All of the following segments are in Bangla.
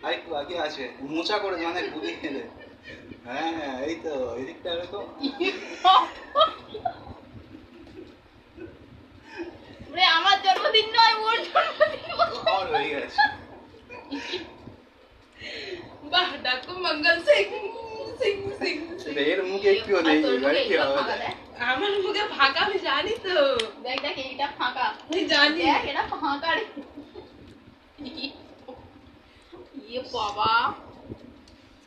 আরেকটু বাকি আছে, মোচা করে মানে গুলি খেলে। হ্যাঁ এই তো এদিকটা এরকম। আমার জন্মদিন নয়, ওর জন্মদিন। আর হয়ে গেছে। বাহ, ডাকো মঙ্গল সিং সিং সিং। এর মুখে একটু নেই, কি হবে? আমার মুখে ফাঁকা, আমি জানি তো। দেখ দেখ, এইটা ফাঁকা, আমি জানি। দেখ এটা ফাঁকা রে। ইয়ে বাবা,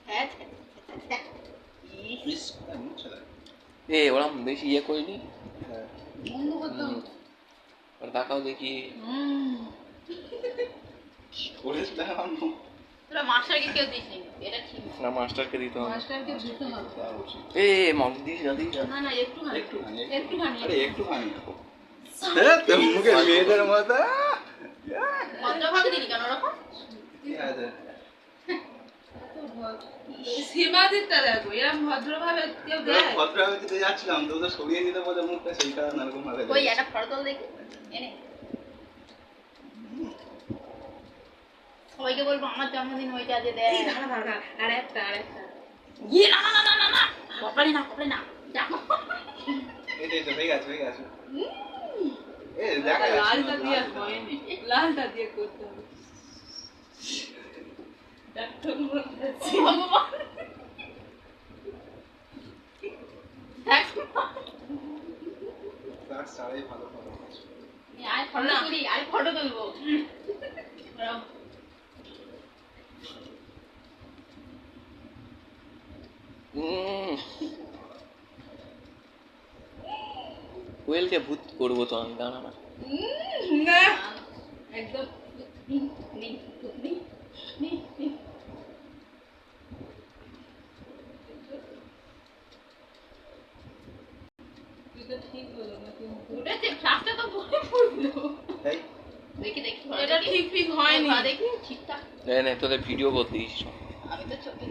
হ্যাঁ ইস, মোচা লাগে। এ ওরম বেশি ইয়ে করিনি। হ্যাঁ। বন্ধ করতো। আর তাকাও দেখি। করেছিলাম আমি। তোরা মাস্টারকে কেউ দিস নি, এটা ঠিক না মাস্টারকে দিতে হবে। মাস্টারকে দিতে হবে। দেওয়া উচিত। এ মগ দিস না দিস না। না না, একটুখানি একটুখানি, একটুখানি। আরে একটুখানি। হ্যাঁ, তোর মুখে মেয়েদের মতো। ভদ্রভাবে দিলি কেন ওরকম? কি আছে? সীমাদিতা দেখো, এরকম ভদ্রভাবে কেউ দেয়? ভদ্রভাবে দিতে যাচ্ছিলাম তো, ওদের সরিয়ে নিতে বলে মুখটা, সেই কারণে এরকম ভাবে ওই একটা ফটো তোল দেখি, এনে সবাইকে বলবো আমার জন্মদিন হয়েছে আজ, দেখ। এই দাঁড়া দাঁড়া, আরেকটা। ইয়ে না না না না না, কপালে না, কপালে না, দেখো। এই যে হয়ে গেছে, হয়ে গেছে। এ দেখা যাচ্ছে লালটা না, দিয়ে লালটা। হয়নি, লালটা দিয়ে করতে হবে। ডাক্তার বলতেছে। ভগবান, দেখ। তার ছাড়াই ভালো ভালো আছে। আয় ফটো তুলি, আয় ফটো তুলবো। কোয়েলকে ভূত করবো তো আমি, দাঁড়া না। না, একদম নেই, নেই, নেই, নেই। তুই তো ঠিক বলো না, কিন্তু উঠেছে, ফ্লাশটা তো পরে পড়লো। এই দেখি দেখি, এটা ঠিক ঠিক হয়নি। দেখি ঠিকঠাক। তোদের ভিডিও করতে দিস। আমি তো চোখে